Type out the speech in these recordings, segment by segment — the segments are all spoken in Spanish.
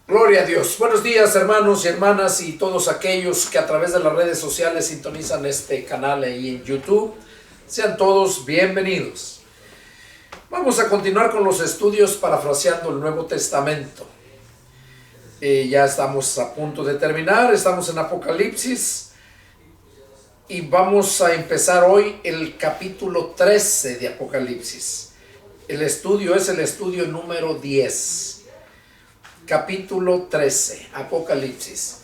Gloria a Dios. Buenos días, hermanos y hermanas y todos aquellos que a través de las redes sociales sintonizan este canal ahí en YouTube. Sean todos bienvenidos. Vamos a continuar con los estudios parafraseando el Nuevo Testamento. Ya estamos a punto de terminar, estamos en Apocalipsis y vamos a empezar hoy el capítulo 13 de Apocalipsis. El estudio es el estudio número 10. Capítulo 13, Apocalipsis.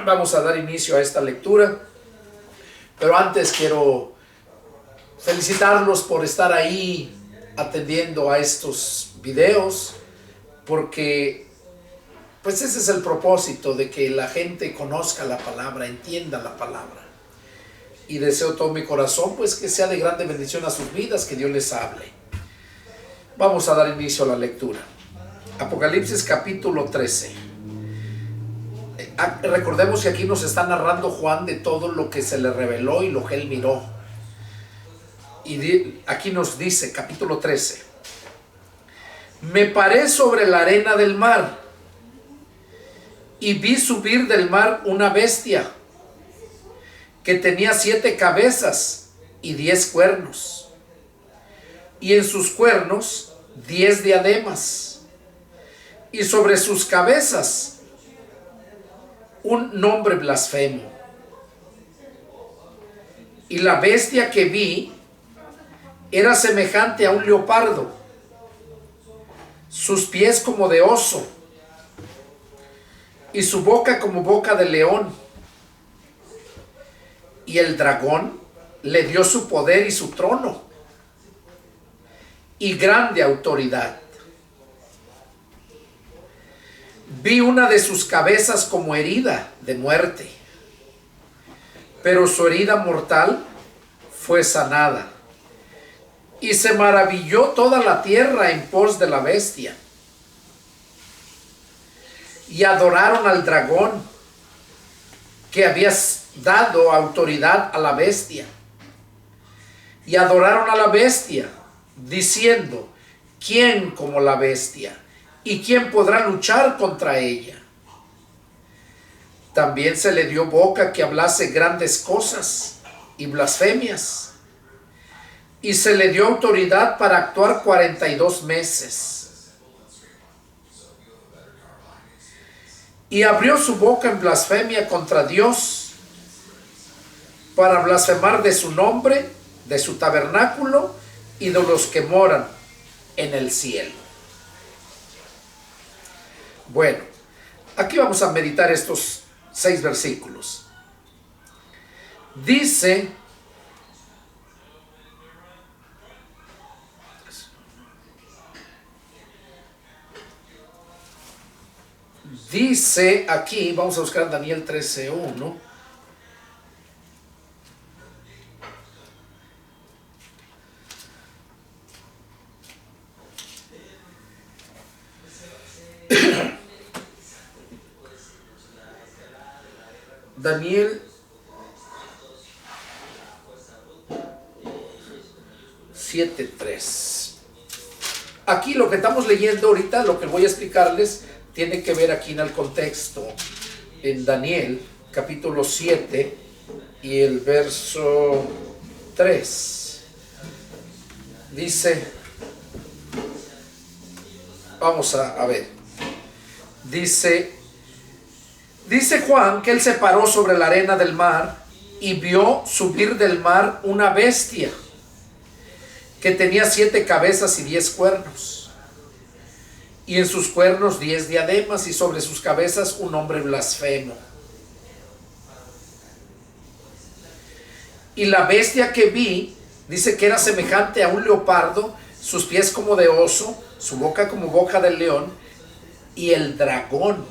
Vamos a dar inicio a esta lectura, pero antes quiero felicitarlos por estar ahí atendiendo a estos videos, porque pues ese es el propósito, de que la gente conozca la palabra, entienda la palabra. Y deseo todo mi corazón pues que sea de grande bendición a sus vidas, que Dios les hable. Vamos a dar inicio a la lectura. Apocalipsis capítulo 13. Recordemos que aquí nos está narrando Juan de todo lo que se le reveló y lo que él miró. Y aquí nos dice, capítulo 13: Me paré sobre la arena del mar y vi subir del mar una bestia que tenía 7 cabezas y 10 cuernos, y en sus cuernos 10 diademas, y sobre sus cabezas un nombre blasfemo. Y la bestia que vi era semejante a un leopardo, sus pies como de oso, y su boca como boca de león. Y el dragón le dio su poder y su trono, y grande autoridad. Vi una de sus cabezas como herida de muerte, pero su herida mortal fue sanada. Y se maravilló toda la tierra en pos de la bestia. Y adoraron al dragón, que había dado autoridad a la bestia. Y adoraron a la bestia, diciendo: ¿quién como la bestia? ¿Y quién podrá luchar contra ella? También se le dio boca que hablase grandes cosas y blasfemias. Y se le dio autoridad para actuar 42 meses. Y abrió su boca en blasfemia contra Dios, para blasfemar de su nombre, de su tabernáculo y de los que moran en el cielo. Bueno, aquí vamos a meditar estos 6 versículos. Dice aquí, vamos a buscar Daniel 13:1. Daniel 7:3. Aquí lo que estamos leyendo ahorita, lo que voy a explicarles, tiene que ver aquí en el contexto, en Daniel capítulo 7 y el verso 3. Dice, vamos a ver, dice Juan que él se paró sobre la arena del mar y vio subir del mar una bestia que tenía 7 cabezas y 10 cuernos, y en sus cuernos 10 diademas, y sobre sus cabezas un nombre blasfemo. Y la bestia que vi, dice que era semejante a un leopardo, sus pies como de oso, su boca como boca de león, y el dragón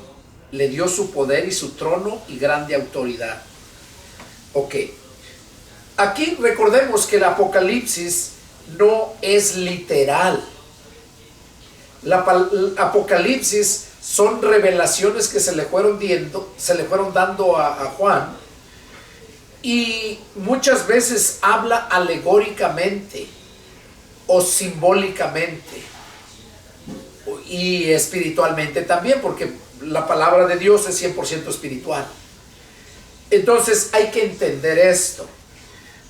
le dio su poder y su trono y grande autoridad. Ok, aquí recordemos que el Apocalipsis no es literal. Apocalipsis son revelaciones que se le fueron dando a Juan, y muchas veces habla alegóricamente o simbólicamente. y espiritualmente también, porque la palabra de Dios es 100% espiritual. Entonces hay que entender esto.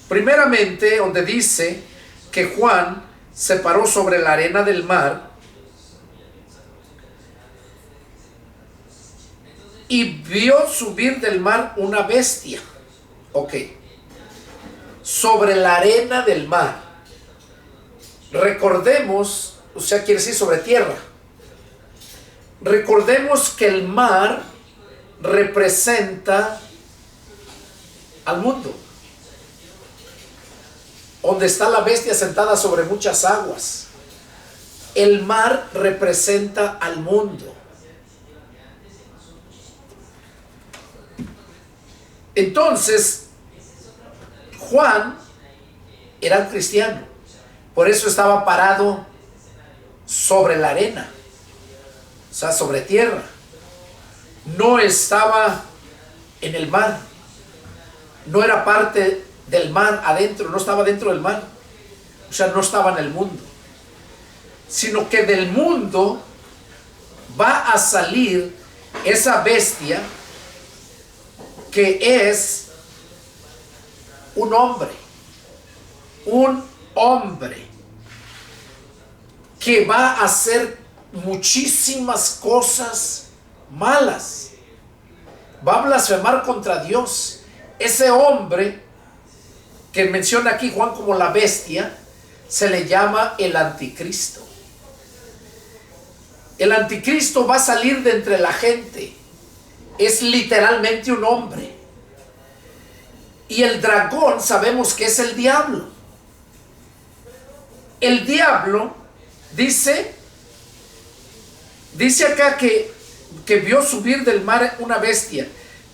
Primeramente, donde dice que Juan se paró sobre la arena del mar y vio subir del mar una bestia. Ok. Sobre la arena del mar. Recordemos, o sea, quiere decir sobre tierra. Recordemos que el mar representa al mundo, donde está la bestia sentada sobre muchas aguas. El mar representa al mundo. Entonces, Juan era un cristiano, por eso estaba parado sobre la arena, o sea, sobre tierra. No estaba en el mar, no era parte del mar adentro, no estaba dentro del mar, o sea, no estaba en el mundo, sino que del mundo va a salir esa bestia que es un hombre que va a hacer muchísimas cosas malas, va a blasfemar contra Dios. Ese hombre que menciona aquí Juan como la bestia se le llama el anticristo. El anticristo va a salir de entre la gente, es literalmente un hombre. Y el dragón sabemos que es el diablo. El diablo dice acá que vio subir del mar una bestia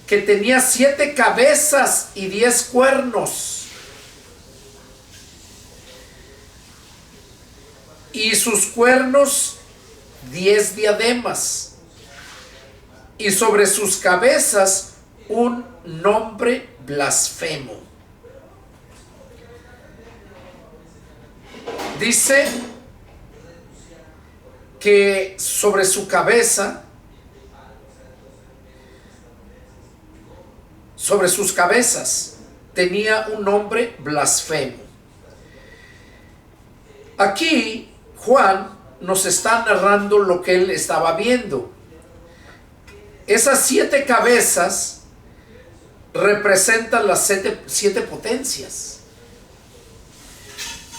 que tenía 7 cabezas y 10 cuernos, y sus cuernos 10 diademas, y sobre sus cabezas un nombre blasfemo. Dice que sobre su cabeza, sobre sus cabezas, tenía un nombre blasfemo. Aquí Juan nos está narrando lo que él estaba viendo. Esas 7 cabezas representan las 7 potencias.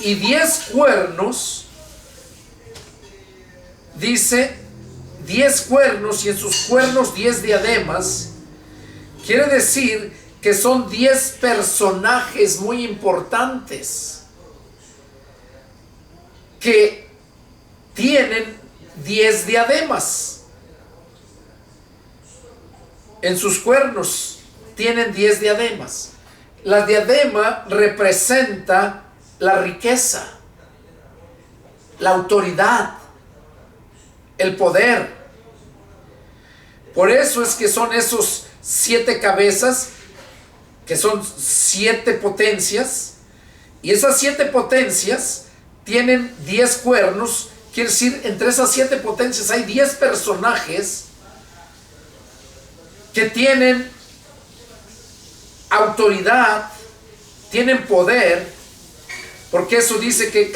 Y 10 cuernos, dice 10 cuernos, y en sus cuernos 10 diademas. Quiere decir que son 10 personajes muy importantes que tienen 10 diademas. En sus cuernos tienen 10 diademas. La diadema representa la riqueza, la autoridad, el poder. Por eso es que son esos 7 cabezas, que son 7 potencias, y esas 7 potencias tienen 10 cuernos. Quiere decir, entre esas 7 potencias hay 10 personajes que tienen autoridad, tienen poder, porque eso dice que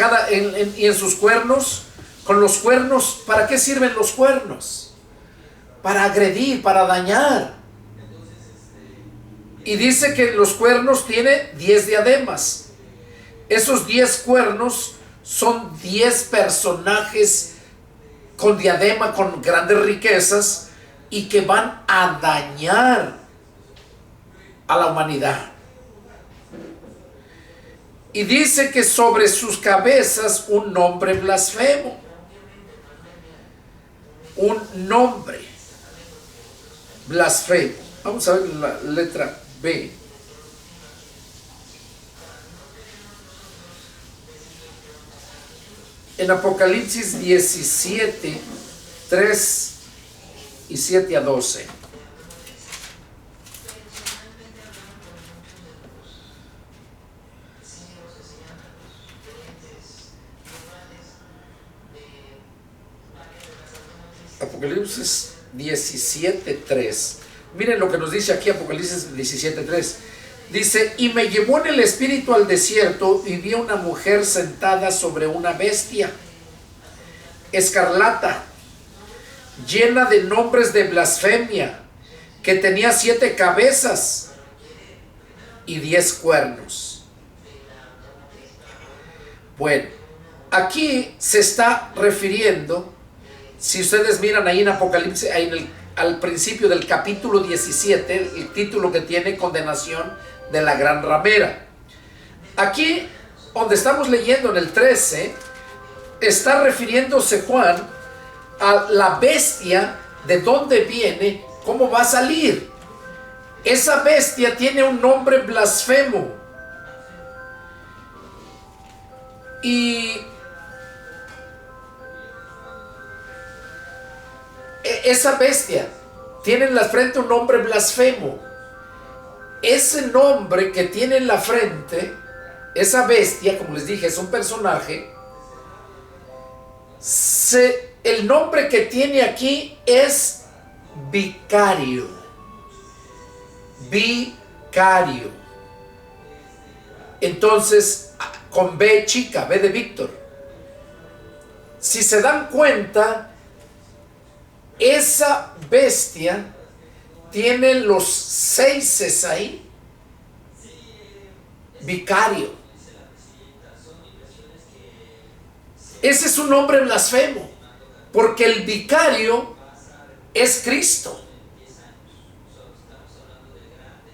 y en sus cuernos, con los cuernos, ¿para qué sirven los cuernos? Para agredir, para dañar. Y dice que los cuernos tiene 10 diademas. Esos 10 cuernos son 10 personajes con diadema, con grandes riquezas, y que van a dañar a la humanidad. Y dice que sobre sus cabezas un nombre blasfemo. Un nombre blasfemo. Vamos a ver la letra B. En Apocalipsis 17, 3 y 7 a 12. Apocalipsis 17:3. Miren lo que nos dice aquí Apocalipsis 17:3. Dice: y me llevó en el espíritu al desierto y vi a una mujer sentada sobre una bestia escarlata, llena de nombres de blasfemia, que tenía 7 cabezas y 10 cuernos. Bueno, aquí se está refiriendo, si ustedes miran ahí en Apocalipsis, al principio del capítulo 17, el título que tiene: condenación de la gran ramera. Aquí, donde estamos leyendo en el 13, está refiriéndose Juan a la bestia, de dónde viene, cómo va a salir. Esa bestia tiene un nombre blasfemo. Y esa bestia tiene en la frente un nombre blasfemo. Ese nombre que tiene en la frente, esa bestia, como les dije, es un personaje. El nombre que tiene aquí es vicario. Vicario. Entonces, con B chica, B de Víctor. Si se dan cuenta, esa bestia tiene los 6 ahí. Vicario. Ese es un nombre blasfemo, porque el vicario es Cristo.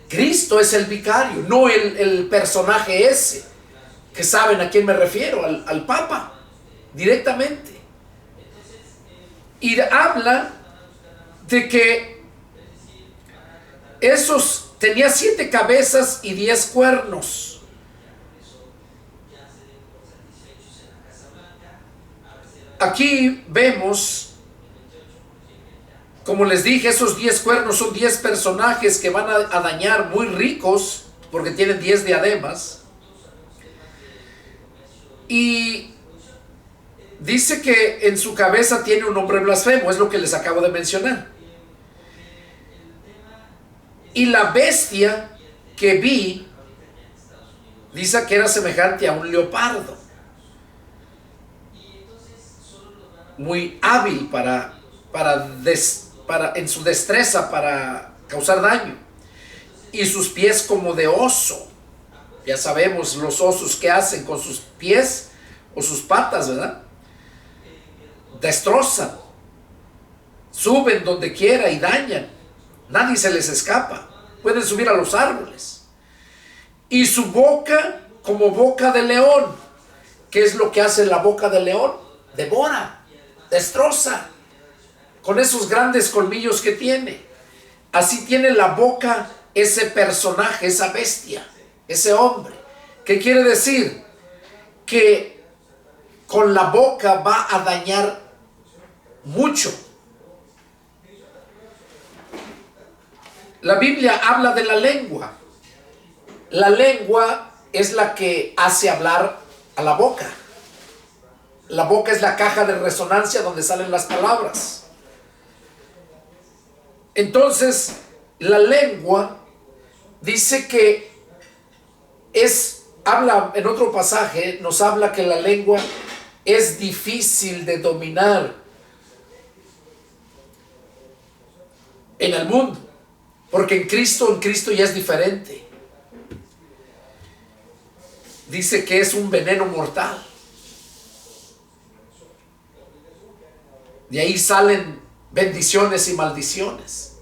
Cristo es el vicario, no el personaje ese, que saben a quién me refiero, al Papa, directamente. Y habla de que esos tenía 7 cabezas y 10 cuernos. Aquí vemos, como les dije, esos 10 cuernos son 10 personajes que van a dañar, muy ricos, porque tienen 10 diademas. Y dice que en su cabeza tiene un nombre blasfemo, es lo que les acabo de mencionar. Y la bestia que vi, dice que era semejante a un leopardo, muy hábil en su destreza para causar daño, y sus pies como de oso. Ya sabemos los osos que hacen con sus pies o sus patas, ¿verdad? Destrozan, suben donde quiera y dañan. Nadie se les escapa. Pueden subir a los árboles. Y su boca como boca de león. ¿Qué es lo que hace la boca de león? Devora, destroza, con esos grandes colmillos que tiene. Así tiene la boca ese personaje, esa bestia, ese hombre. ¿Qué quiere decir? Que con la boca va a dañar mucho. La Biblia habla de la lengua. La lengua es la que hace hablar a la boca. La boca es la caja de resonancia donde salen las palabras. Entonces, la lengua dice que habla en otro pasaje, nos habla que la lengua es difícil de dominar en el mundo, porque en Cristo ya es diferente. Dice que es un veneno mortal. De ahí salen bendiciones y maldiciones.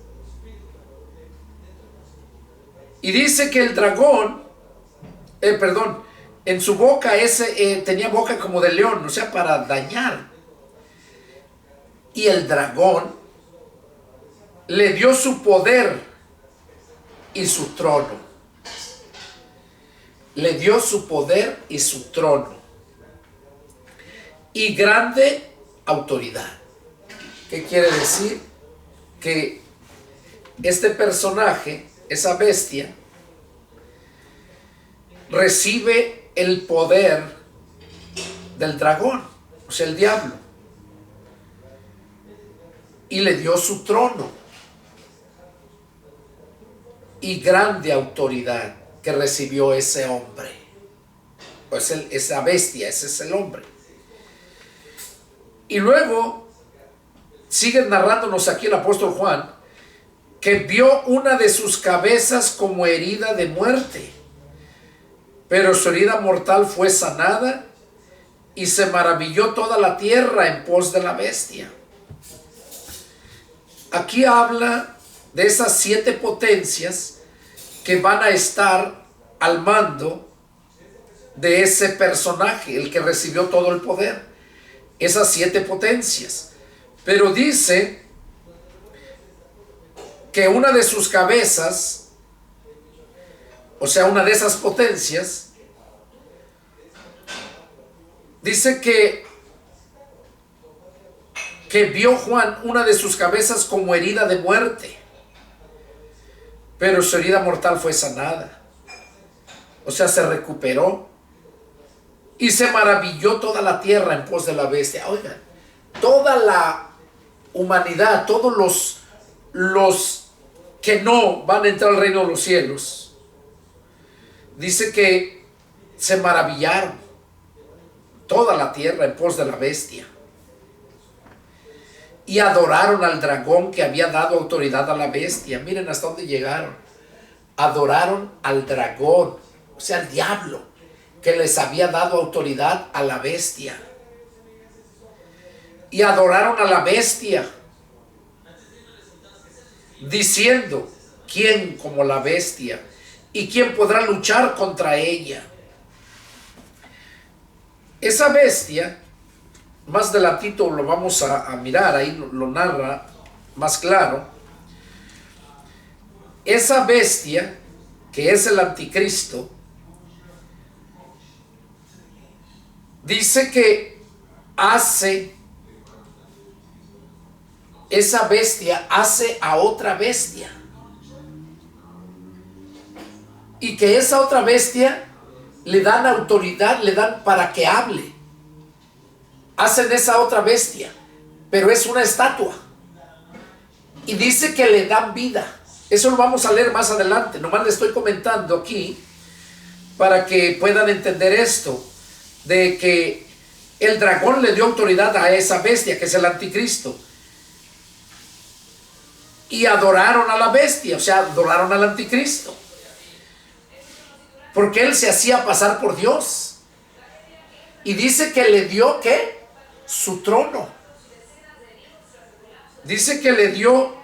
Y dice que el dragón, en su boca tenía boca como de león, o sea, para dañar. Y el dragón le dio su poder y su trono. Le dio su poder y su trono. Y grande autoridad. ¿Qué quiere decir? Que este personaje, esa bestia, recibe el poder del dragón, o sea, el diablo. y le dio su trono y grande autoridad que recibió ese hombre. Pues esa bestia, ese es el hombre. Y luego sigue narrándonos aquí el apóstol Juan que vio una de sus cabezas como herida de muerte, pero su herida mortal fue sanada, y se maravilló toda la tierra en pos de la bestia. Aquí habla de esas 7 potencias que van a estar al mando de ese personaje, el que recibió todo el poder. Esas 7 potencias. Pero dice que una de sus cabezas, o sea, una de esas potencias, dice que vio Juan una de sus cabezas como herida de muerte, pero su herida mortal fue sanada. O sea, se recuperó, y se maravilló toda la tierra en pos de la bestia. Oigan, toda la humanidad, todos los que no van a entrar al reino de los cielos, dice que se maravillaron toda la tierra en pos de la bestia, y adoraron al dragón que había dado autoridad a la bestia. Miren hasta dónde llegaron. Adoraron al dragón, o sea, al diablo, que les había dado autoridad a la bestia. Y adoraron a la bestia, diciendo: ¿quién como la bestia? ¿Y quién podrá luchar contra ella? Esa bestia, más adelantito lo vamos a mirar, ahí lo narra más claro. Esa bestia, que es el anticristo, dice que esa bestia hace a otra bestia, y que esa otra bestia le dan autoridad, le dan para que hable. Hacen esa otra bestia, pero es una estatua, y dice que le dan vida. Eso lo vamos a leer más adelante. Nomás le estoy comentando aquí para que puedan entender esto, de que el dragón le dio autoridad a esa bestia, que es el anticristo, y adoraron a la bestia, o sea, adoraron al anticristo, porque él se hacía pasar por Dios. Y dice que le dio, ¿qué? Su trono. Dice que le dio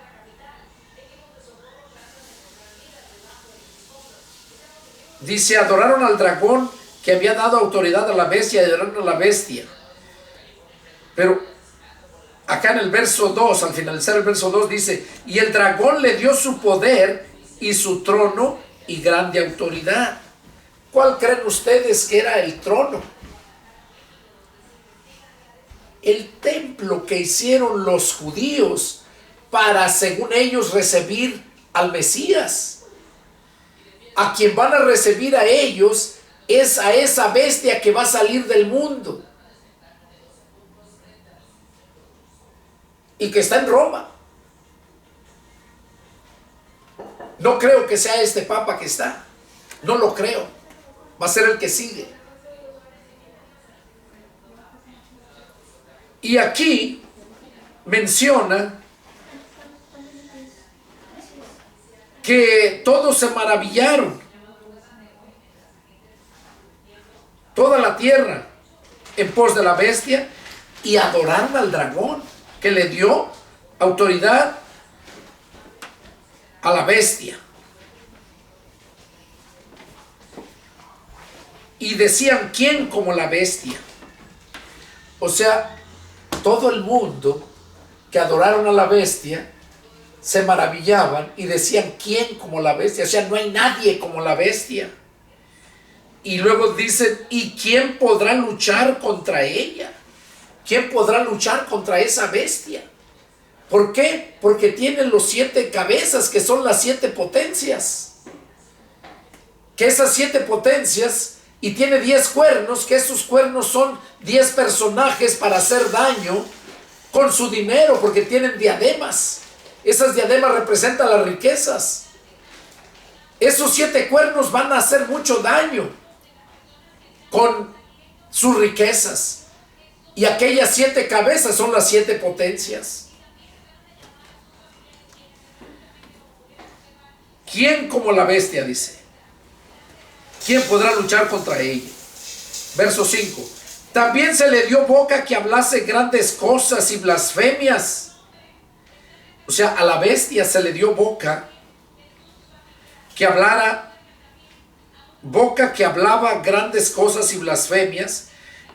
adoraron al dragón que había dado autoridad a la bestia, y adoraron a la bestia. Pero acá en el verso 2, al finalizar el verso 2, dice: y el dragón le dio su poder y su trono y grande autoridad. ¿Cuál creen ustedes que era el trono? El templo que hicieron los judíos para, según ellos, recibir al Mesías. A quien van a recibir a ellos es a esa bestia que va a salir del mundo y que está en Roma. No creo que sea este papa que está, no lo creo. Va a ser el que sigue. Y aquí menciona que todos se maravillaron, toda la tierra en pos de la bestia, y adoraron al dragón que le dio autoridad a la bestia. Y decían: ¿quién como la bestia? O sea, todo el mundo que adoraron a la bestia se maravillaban y decían: ¿quién como la bestia? O sea, no hay nadie como la bestia. Y luego dicen: ¿y quién podrá luchar contra ella? ¿Quién podrá luchar contra esa bestia? ¿Por qué? Porque tiene los 7 cabezas, que son las 7 potencias. Que esas 7 potencias, y tiene 10 cuernos, que esos cuernos son 10 personajes para hacer daño con su dinero, porque tienen diademas. Esas diademas representan las riquezas. Esos 7 cuernos van a hacer mucho daño con sus riquezas. Y aquellas 7 cabezas son las 7 potencias. ¿Quién como la bestia? Dice. ¿Quién podrá luchar contra ella? Verso 5. También se le dio boca que hablase grandes cosas y blasfemias. O sea, a la bestia se le dio boca que hablara, boca que hablaba grandes cosas y blasfemias,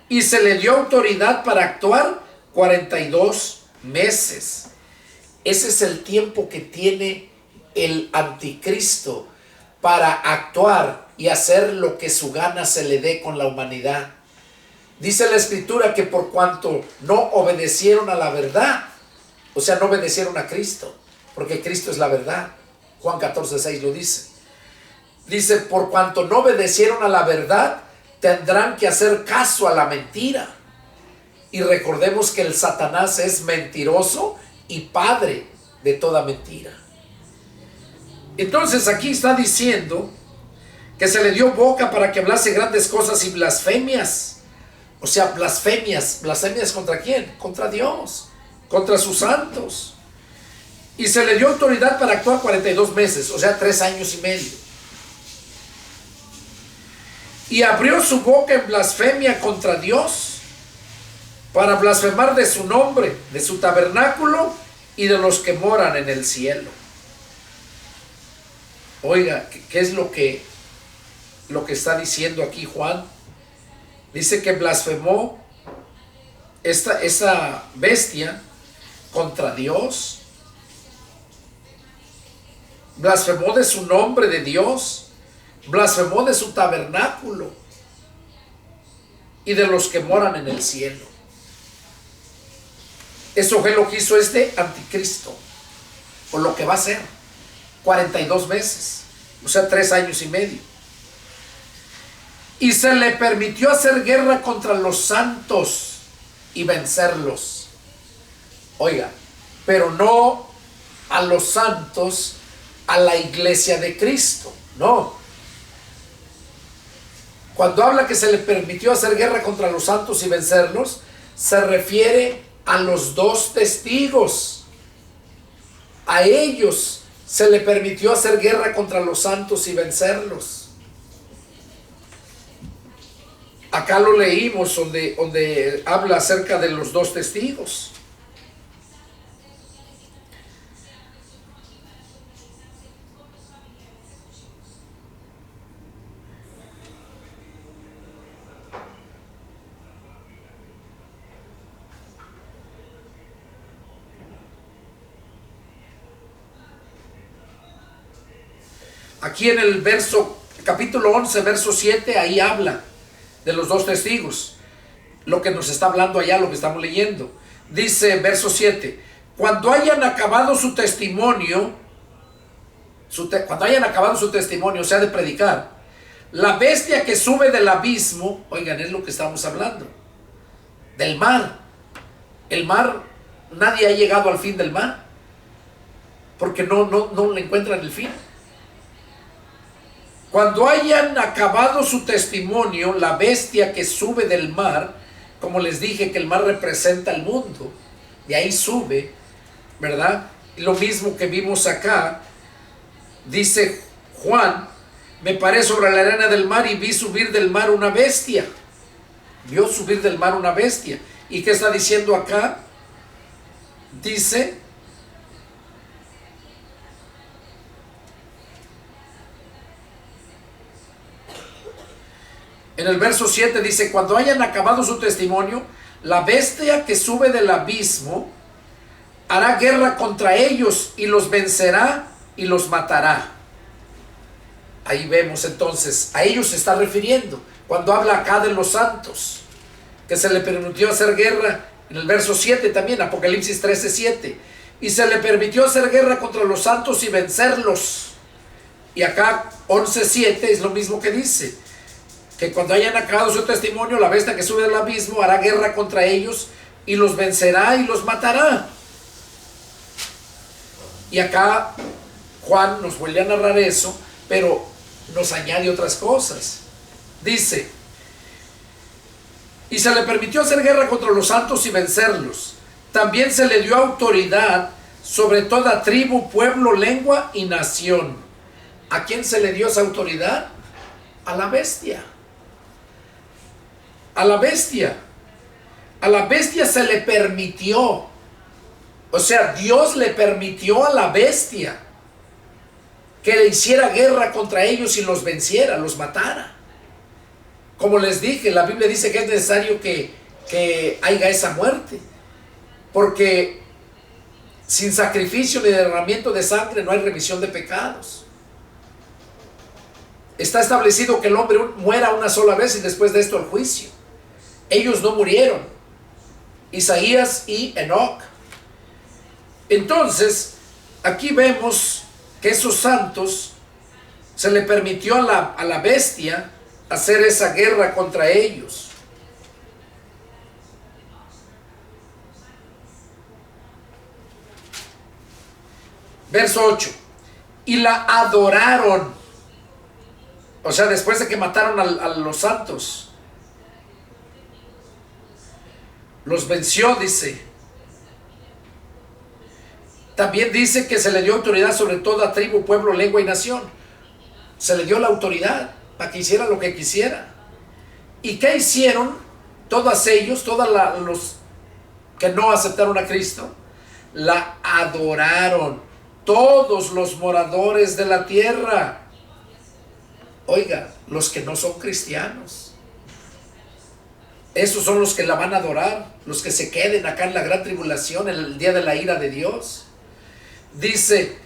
y se le dio autoridad para actuar 42 meses. Ese es el tiempo que tiene el anticristo para actuar y hacer lo que su gana se le dé con la humanidad. Dice la escritura que por cuanto no obedecieron a la verdad, o sea, no obedecieron a Cristo, porque Cristo es la verdad. Juan 14:6 lo dice. Dice, por cuanto no obedecieron a la verdad, tendrán que hacer caso a la mentira. Y recordemos que el Satanás es mentiroso y padre de toda mentira. Entonces aquí está diciendo que se le dio boca para que hablase grandes cosas y blasfemias. O sea, blasfemias. ¿Blasfemias contra quién? Contra Dios, contra sus santos. Y se le dio autoridad para actuar 42 meses, o sea, 3 años y medio. Y abrió su boca en blasfemia contra Dios, para blasfemar de su nombre, de su tabernáculo y de los que moran en el cielo. Oiga, ¿qué es lo que está diciendo aquí Juan? Dice que blasfemó esa bestia contra Dios. Blasfemó de su nombre, de Dios. Blasfemó de su tabernáculo y de los que moran en el cielo. Eso fue lo que hizo este anticristo, o lo que va a hacer 42 meses, o sea, 3 años y medio. Y se le permitió hacer guerra contra los santos y vencerlos. Oiga, pero no a los santos, a la iglesia de Cristo, no. Cuando habla que se le permitió hacer guerra contra los santos y vencerlos, se refiere a los 2 testigos. A ellos se le permitió hacer guerra contra los santos y vencerlos. Acá lo leímos donde habla acerca de los 2 testigos. Aquí en el capítulo 11, verso 7, ahí habla de los 2 testigos. Lo que nos está hablando allá, lo que estamos leyendo. Dice, verso 7, cuando hayan acabado su testimonio, o sea, de predicar, la bestia que sube del abismo, oigan, es lo que estamos hablando, del mar. El mar, nadie ha llegado al fin del mar, porque no le encuentran el fin. Cuando hayan acabado su testimonio, la bestia que sube del mar, como les dije que el mar representa el mundo, de ahí sube, ¿verdad? Lo mismo que vimos acá, dice Juan, me paré sobre la arena del mar y vi subir del mar una bestia. Vio subir del mar una bestia. ¿Y qué está diciendo acá? Dice, en el verso 7 dice, cuando hayan acabado su testimonio, la bestia que sube del abismo hará guerra contra ellos y los vencerá y los matará. Ahí vemos entonces, a ellos se está refiriendo cuando habla acá de los santos, que se le permitió hacer guerra. En el verso 7 también, Apocalipsis 13:7, y se le permitió hacer guerra contra los santos y vencerlos. Y acá 11:7 es lo mismo que dice, que cuando hayan acabado su testimonio, la bestia que sube del abismo hará guerra contra ellos y los vencerá y los matará. Y acá Juan nos vuelve a narrar eso, pero nos añade otras cosas. Dice: y se le permitió hacer guerra contra los santos y vencerlos. También se le dio autoridad sobre toda tribu, pueblo, lengua y nación. ¿A quién se le dio esa autoridad? A la bestia. A la bestia. A la bestia se le permitió. O sea, Dios le permitió a la bestia que le hiciera guerra contra ellos y los venciera, los matara. Como les dije, la Biblia dice que es necesario que haya esa muerte, porque sin sacrificio ni derramamiento de sangre no hay remisión de pecados. Está establecido que el hombre muera una sola vez y después de esto el juicio. Ellos no murieron, Isaías y Enoc. Entonces, aquí vemos que esos santos se le permitió a la bestia hacer esa guerra contra ellos. Verso 8. Y la adoraron. O sea, después de que mataron a los santos, los venció, dice. También dice que se le dio autoridad sobre toda tribu, pueblo, lengua y nación. Se le dio la autoridad para que hiciera lo que quisiera. ¿Y qué hicieron? Todos ellos, todos los que no aceptaron a Cristo, la adoraron. Todos los moradores de la tierra. Oiga, los que no son cristianos, esos son los que la van a adorar, los que se queden acá en la gran tribulación, en el día de la ira de Dios. Dice: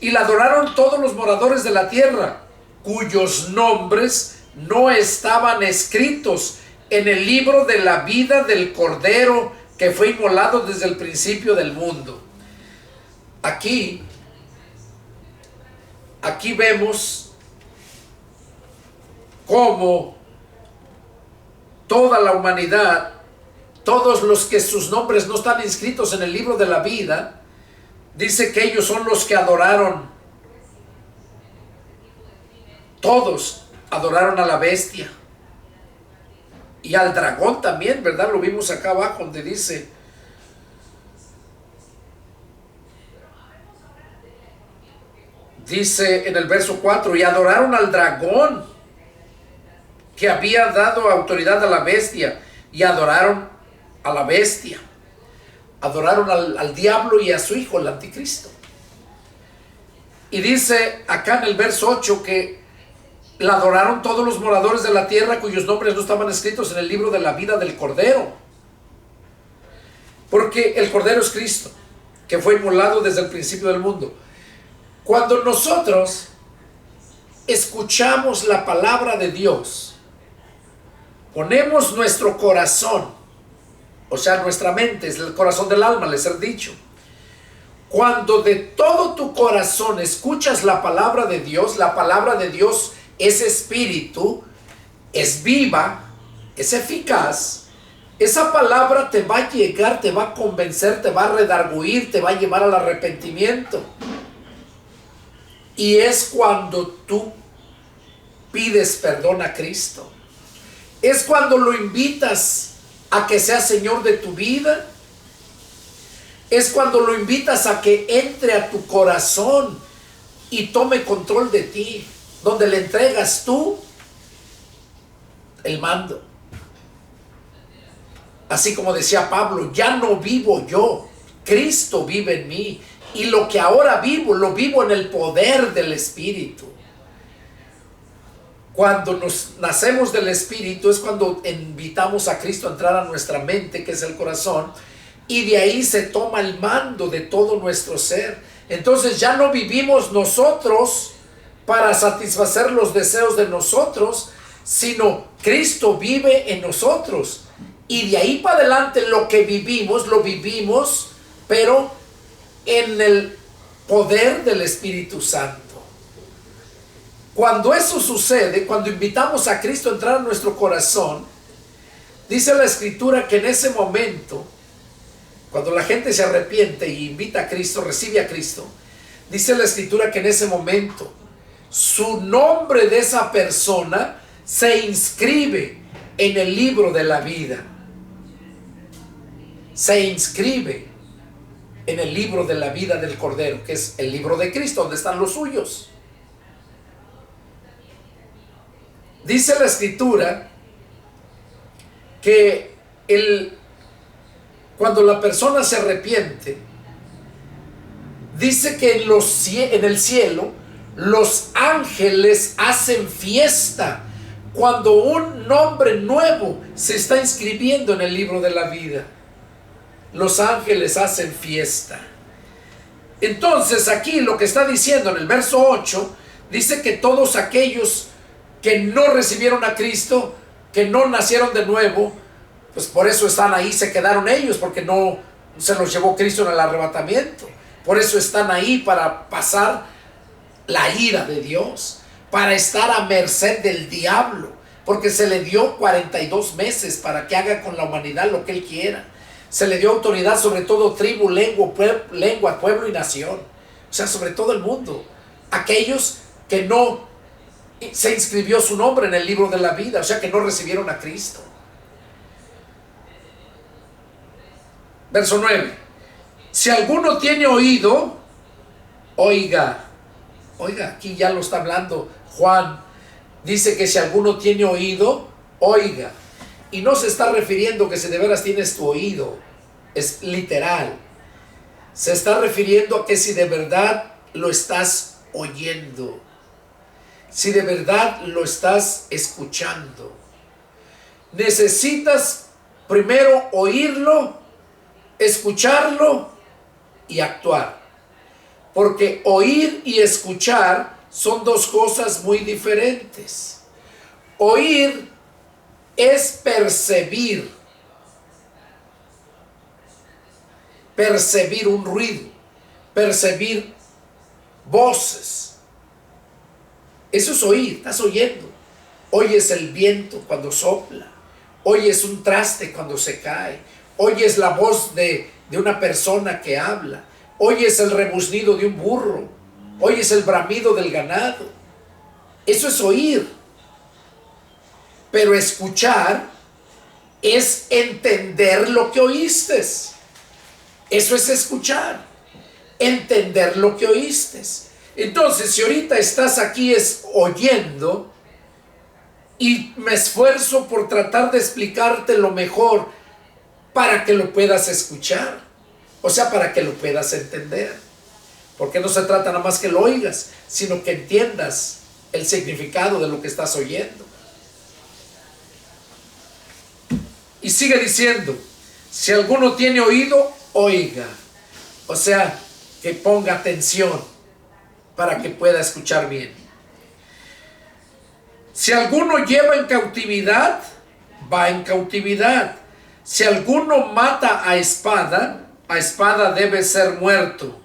y la adoraron todos los moradores de la tierra, cuyos nombres no estaban escritos en el libro de la vida del Cordero que fue inmolado desde el principio del mundo. Aquí vemos cómo toda la humanidad, todos los que sus nombres no están inscritos en el libro de la vida, dice que ellos son los que adoraron. Todos adoraron a la bestia y al dragón también, ¿verdad? Lo vimos acá abajo donde dice: en el verso 4, y adoraron al dragón que había dado autoridad a la bestia, y adoraron a la bestia. Adoraron al diablo y a su hijo, el anticristo. Y dice acá en el verso 8 que la adoraron todos los moradores de la tierra cuyos nombres no estaban escritos en el libro de la vida del Cordero. Porque el Cordero es Cristo, que fue inmolado desde el principio del mundo. Cuando nosotros escuchamos la palabra de Dios, ponemos nuestro corazón, o sea, nuestra mente, es el corazón del alma, les he dicho. Cuando de todo tu corazón escuchas la palabra de Dios es espíritu, es viva, es eficaz. Esa palabra te va a llegar, te va a convencer, te va a redarguir, te va a llevar al arrepentimiento. Y es cuando tú pides perdón a Cristo. Es cuando lo invitas a que sea Señor de tu vida. Es cuando lo invitas a que entre a tu corazón y tome control de ti, donde le entregas tú el mando. Así como decía Pablo: ya no vivo yo, Cristo vive en mí, y lo que ahora vivo, lo vivo en el poder del Espíritu. Cuando nos nacemos del Espíritu es cuando invitamos a Cristo a entrar a nuestra mente, que es el corazón, y de ahí se toma el mando de todo nuestro ser. Entonces ya no vivimos nosotros para satisfacer los deseos de nosotros, sino Cristo vive en nosotros. Y de ahí para adelante lo que vivimos, lo vivimos, pero en el poder del Espíritu Santo. Cuando eso sucede, cuando invitamos a Cristo a entrar a nuestro corazón, Dice la Escritura que en ese momento, cuando la gente se arrepiente y invita a Cristo, recibe a Cristo, dice la Escritura que en ese momento su nombre de esa persona se inscribe en el libro de la vida. Se inscribe en el libro de la vida del Cordero, que es el libro de Cristo, donde están los suyos. Dice la Escritura que cuando la persona se arrepiente, dice que en el cielo los ángeles hacen fiesta cuando un nombre nuevo se está inscribiendo en el libro de la vida. Los ángeles hacen fiesta. Entonces aquí lo que está diciendo en el verso 8, dice que todos aquellos que no recibieron a Cristo, que no nacieron de nuevo, pues por eso están ahí, se quedaron ellos, porque no se los llevó Cristo en el arrebatamiento. Por eso están ahí, para pasar la ira de Dios, para estar a merced del diablo, porque se le dio 42 meses para que haga con la humanidad lo que él quiera. Se le dio autoridad sobre todo tribu, lengua, pueblo y nación. O sea, sobre todo el mundo. Aquellos que no se inscribió su nombre en el libro de la vida, o sea, que no recibieron a Cristo. Verso 9. Si alguno tiene oído, oiga. Oiga, aquí ya lo está hablando Juan. Dice que si alguno tiene oído, oiga. Y no se está refiriendo que si de veras tienes tu oído, es literal. Se está refiriendo a que si de verdad lo estás oyendo, si de verdad lo estás escuchando. Necesitas primero oírlo, escucharlo y actuar. Porque oír y escuchar son dos cosas muy diferentes. Oír es percibir un ruido, percibir voces. Eso es oír, estás oyendo. Oyes el viento cuando sopla, oyes un traste cuando se cae, oyes la voz de una persona que habla, oyes el rebuznido de un burro, oyes el bramido del ganado. Eso es oír. Pero escuchar es entender lo que oíste. Eso es escuchar, entender lo que oíste. Entonces, si ahorita estás aquí oyendo, y me esfuerzo por tratar de explicarte lo mejor para que lo puedas escuchar, o sea, para que lo puedas entender, porque no se trata nada más que lo oigas, sino que entiendas el significado de lo que estás oyendo. Y sigue diciendo, si alguno tiene oído, oiga. O sea, que ponga atención para que pueda escuchar bien. Si alguno lleva en cautividad, va en cautividad. Si alguno mata a espada debe ser muerto.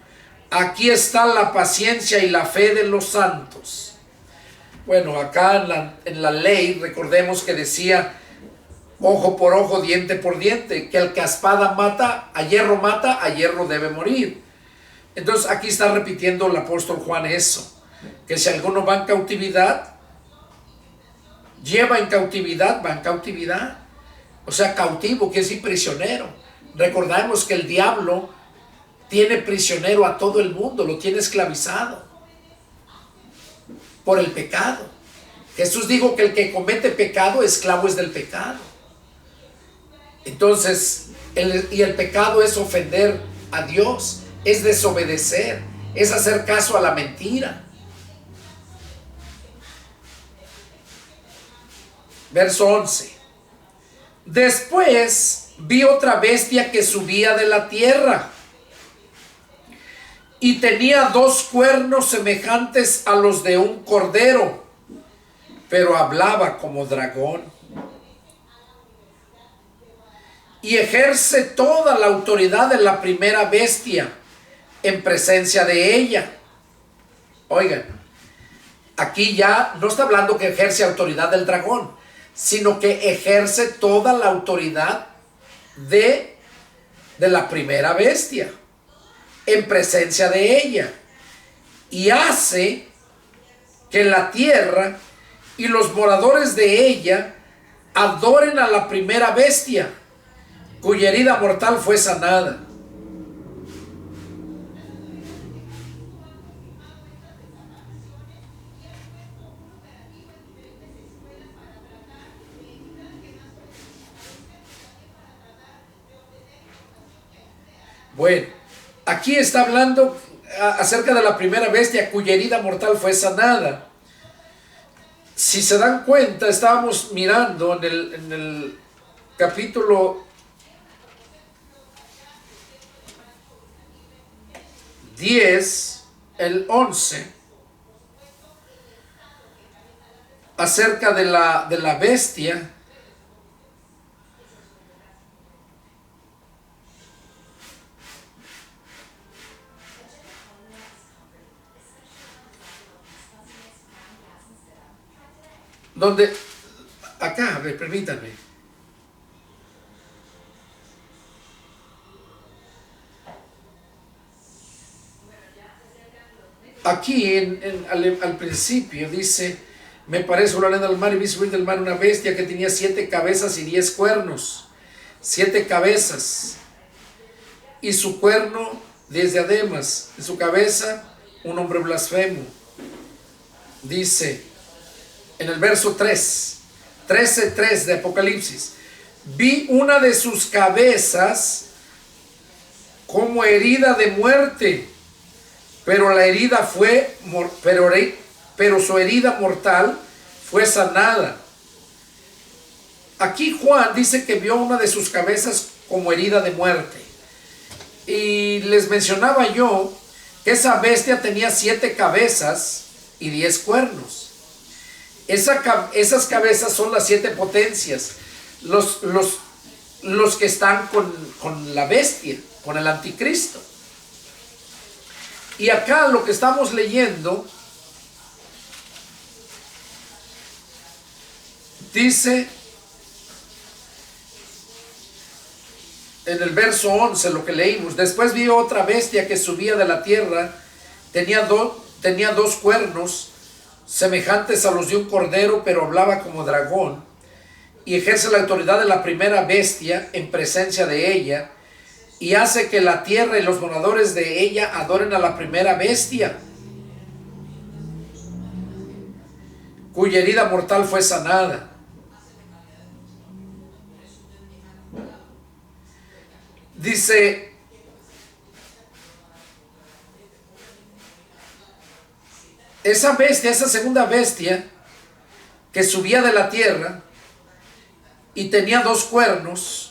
Aquí está la paciencia y la fe de los santos. Bueno, acá en la ley, recordemos que decía ojo por ojo, diente por diente, que el que a espada mata, a hierro debe morir. Entonces aquí está repitiendo el apóstol Juan eso, que si alguno va en cautividad, lleva en cautividad, va en cautividad. O sea, cautivo quiere decir prisionero. Recordemos que el diablo tiene prisionero a todo el mundo, lo tiene esclavizado por el pecado. Jesús dijo que el que comete pecado, esclavo es del pecado. Entonces, el pecado es ofender a Dios, es desobedecer, es hacer caso a la mentira. Verso 11. Después vi otra bestia que subía de la tierra y tenía 2 cuernos semejantes a los de un cordero, pero hablaba como dragón. Y ejerce toda la autoridad de la primera bestia en presencia de ella. Oigan, aquí ya no está hablando que ejerce autoridad del dragón, sino que ejerce toda la autoridad de la primera bestia en presencia de ella, y hace que la tierra y los moradores de ella adoren a la primera bestia, cuya herida mortal fue sanada. Bueno, aquí está hablando acerca de la primera bestia cuya herida mortal fue sanada. Si se dan cuenta, estábamos mirando en el capítulo 10, el 11, acerca de la bestia. Donde, acá, a ver, permítanme. Aquí al principio dice: me parece una leyenda del mar y vi subir del mar una bestia que tenía 7 cabezas y 10 cuernos. 7 cabezas. Y su cuerno 10 diademas. En su cabeza un hombre blasfemo. Dice en el verso 13:3 de Apocalipsis: vi una de sus cabezas como herida de muerte, pero la herida fue, pero su herida mortal fue sanada. Aquí Juan dice que vio una de sus cabezas como herida de muerte. Y les mencionaba yo que esa bestia tenía 7 cabezas y 10 cuernos. Esas cabezas son las 7 potencias, los que están con la bestia, con el anticristo. Y acá lo que estamos leyendo dice en el verso 11, lo que leímos: después vi otra bestia que subía de la tierra, tenía 2 cuernos semejantes a los de un cordero, pero hablaba como dragón, y ejerce la autoridad de la primera bestia en presencia de ella, y hace que la tierra y los moradores de ella adoren a la primera bestia, cuya herida mortal fue sanada. Dice: esa bestia, esa segunda bestia que subía de la tierra y tenía 2 cuernos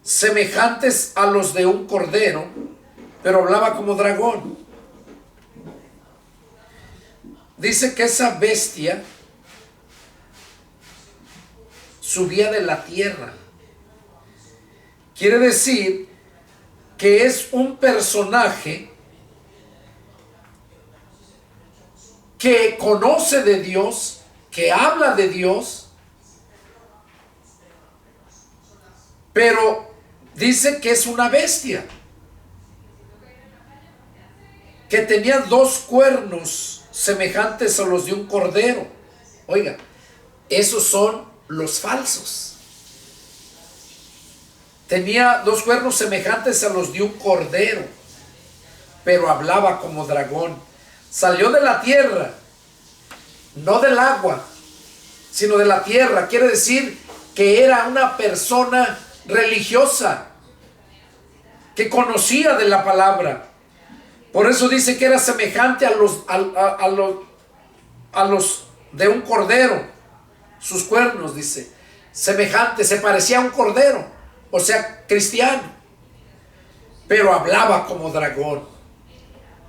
semejantes a los de un cordero, pero hablaba como dragón. Dice que esa bestia subía de la tierra. Quiere decir que es un personaje que conoce de Dios, que habla de Dios, pero dice que es una bestia, que tenía 2 cuernos semejantes a los de un cordero. Oiga, esos son los falsos. Tenía 2 cuernos semejantes a los de un cordero, pero hablaba como dragón. Salió de la tierra, no del agua, sino de la tierra. Quiere decir que era una persona religiosa, que conocía de la palabra. Por eso dice que era semejante a los de un cordero. Sus cuernos, dice, semejante, se parecía a un cordero, o sea, cristiano, pero hablaba como dragón.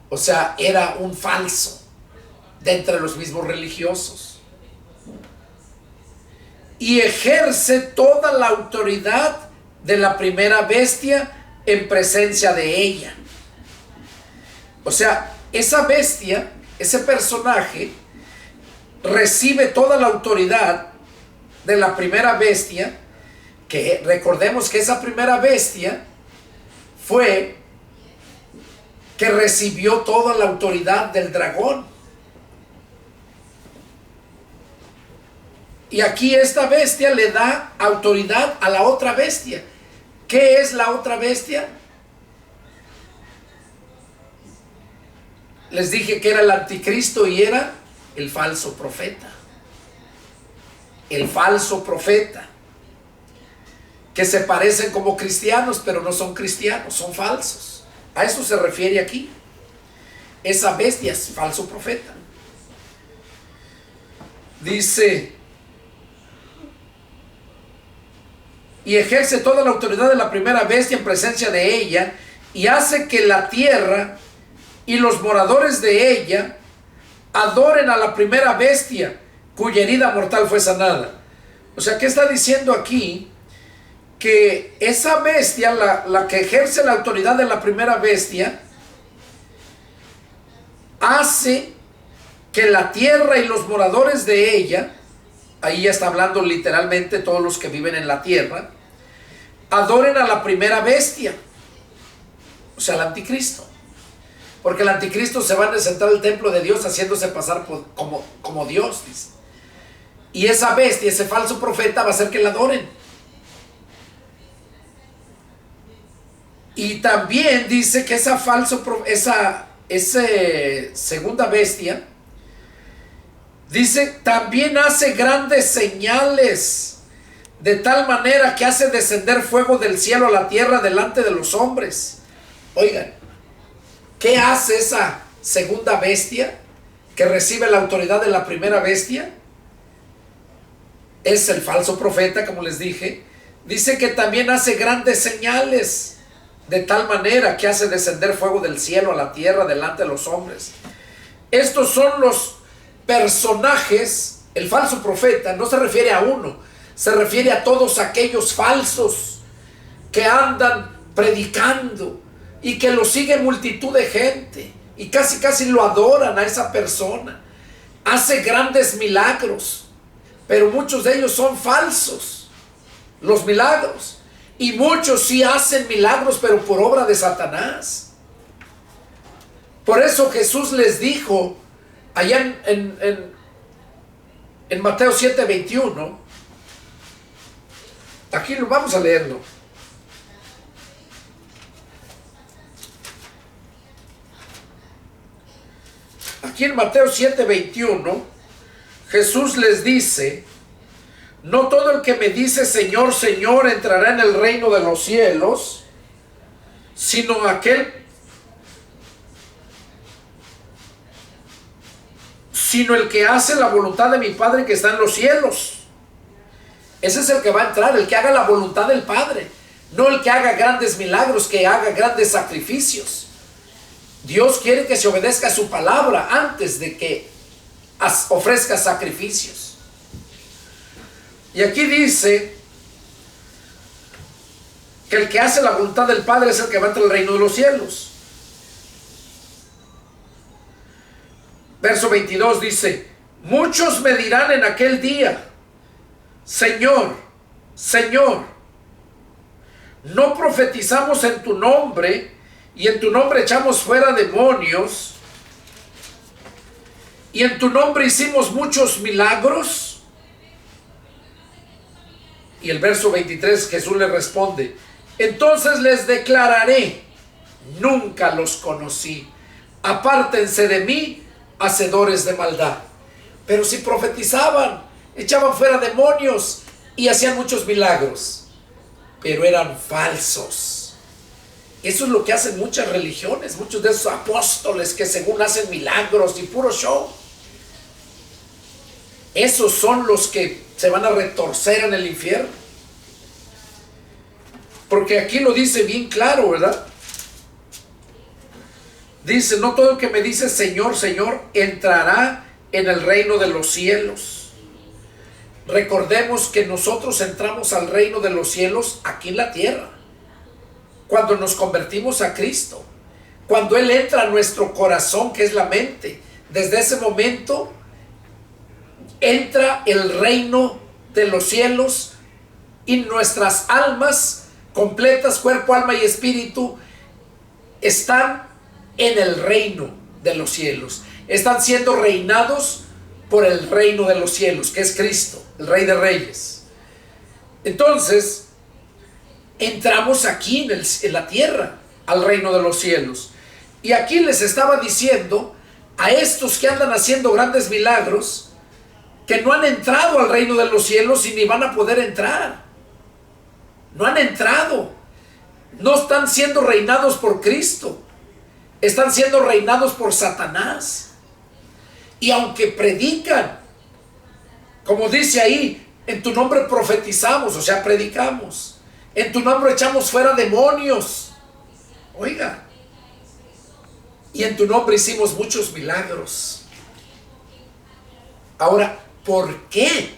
O sea, era un falso de entre los mismos religiosos. Y ejerce toda la autoridad de la primera bestia en presencia de ella. O sea, esa bestia, ese personaje, recibe toda la autoridad de la primera bestia, que recordemos que esa primera bestia fue que recibió toda la autoridad del dragón. Y aquí esta bestia le da autoridad a la otra bestia. ¿Qué es la otra bestia? Les dije que era el anticristo y era el falso profeta. El falso profeta. Que se parecen como cristianos, pero no son cristianos, son falsos. A eso se refiere aquí. Esa bestia es falso profeta. Dice: y ejerce toda la autoridad de la primera bestia en presencia de ella, y hace que la tierra y los moradores de ella adoren a la primera bestia, cuya herida mortal fue sanada. O sea, ¿qué está diciendo aquí? Que esa bestia, la que ejerce la autoridad de la primera bestia, hace que la tierra y los moradores de ella, ahí ya está hablando literalmente todos los que viven en la tierra, adoren a la primera bestia, o sea, al anticristo. Porque el anticristo se va a presentar al templo de Dios haciéndose pasar como Dios, dice. Y esa bestia, ese falso profeta, va a hacer que la adoren. Y también dice que esa segunda bestia, dice, también hace grandes señales, de tal manera que hace descender fuego del cielo a la tierra delante de los hombres. Oigan, ¿qué hace esa segunda bestia que recibe la autoridad de la primera bestia? Es el falso profeta, como les dije. Dice que también hace grandes señales, de tal manera que hace descender fuego del cielo a la tierra delante de los hombres. Estos son los personajes. El falso profeta no se refiere a uno, se refiere a todos aquellos falsos que andan predicando y que lo sigue multitud de gente y casi lo adoran a esa persona. Hace grandes milagros, pero muchos de ellos son falsos, los milagros. Y muchos sí hacen milagros, pero por obra de Satanás. Por eso Jesús les dijo allá en Mateo 7:21. Aquí lo vamos a leerlo. Aquí en Mateo 7:21, Jesús les dice: no todo el que me dice Señor, Señor entrará en el reino de los cielos, sino el que hace la voluntad de mi Padre que está en los cielos. Ese es el que va a entrar, el que haga la voluntad del Padre, no el que haga grandes milagros, que haga grandes sacrificios. Dios quiere que se obedezca a su palabra antes de que ofrezca sacrificios. Y aquí dice que el que hace la voluntad del Padre es el que va a entrar al reino de los cielos. Verso 22 dice: muchos me dirán en aquel día: Señor, Señor, ¿no profetizamos en tu nombre y en tu nombre echamos fuera demonios y en tu nombre hicimos muchos milagros? Y el verso 23 Jesús le responde: entonces les declararé: nunca los conocí, apártense de mí, hacedores de maldad. Pero si profetizaban, echaban fuera demonios y hacían muchos milagros, pero eran falsos. Eso es lo que hacen muchas religiones, muchos de esos apóstoles que según hacen milagros y puro show. Esos son los que se van a retorcer en el infierno. Porque aquí lo dice bien claro, ¿verdad? Dice: no todo el que me dice Señor, Señor entrará en el reino de los cielos. Recordemos que nosotros entramos al reino de los cielos aquí en la tierra, cuando nos convertimos a Cristo, cuando Él entra a nuestro corazón, que es la mente. Desde ese momento entra el reino de los cielos y nuestras almas completas, cuerpo, alma y espíritu, están en el reino de los cielos. Están siendo reinados por el reino de los cielos, que es Cristo, el Rey de Reyes. Entonces, entramos aquí en la tierra, al reino de los cielos. Y aquí les estaba diciendo a estos que andan haciendo grandes milagros, que no han entrado al reino de los cielos y ni van a poder entrar. No han entrado. No están siendo reinados por Cristo. Están siendo reinados por Satanás. Y aunque predican, como dice ahí, en tu nombre profetizamos, o sea, predicamos. En tu nombre echamos fuera demonios. Oiga. Y en tu nombre hicimos muchos milagros. Ahora, ¿por qué?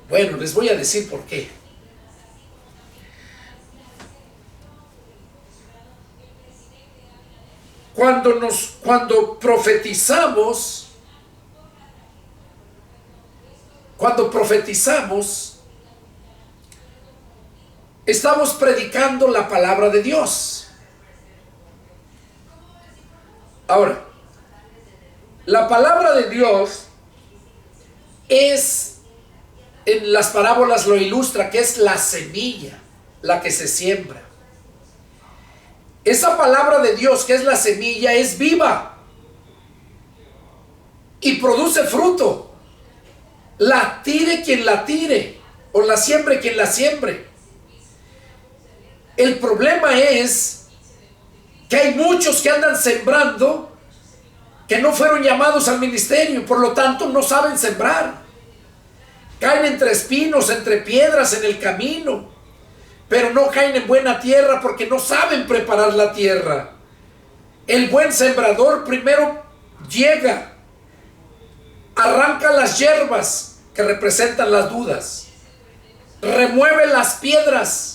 Bueno, les voy a decir por qué. Cuando profetizamos, estamos predicando la palabra de Dios. Ahora, la palabra de Dios es, en las parábolas lo ilustra, que es la semilla, la que se siembra. Esa palabra de Dios, que es la semilla, es viva y produce fruto. La tire quien la tire, o la siembre quien la siembre. El problema es que hay muchos que andan sembrando, que no fueron llamados al ministerio, por lo tanto no saben sembrar. Caen entre espinos, entre piedras en el camino, pero no caen en buena tierra porque no saben preparar la tierra. El buen sembrador primero llega, arranca las hierbas que representan las dudas, remueve las piedras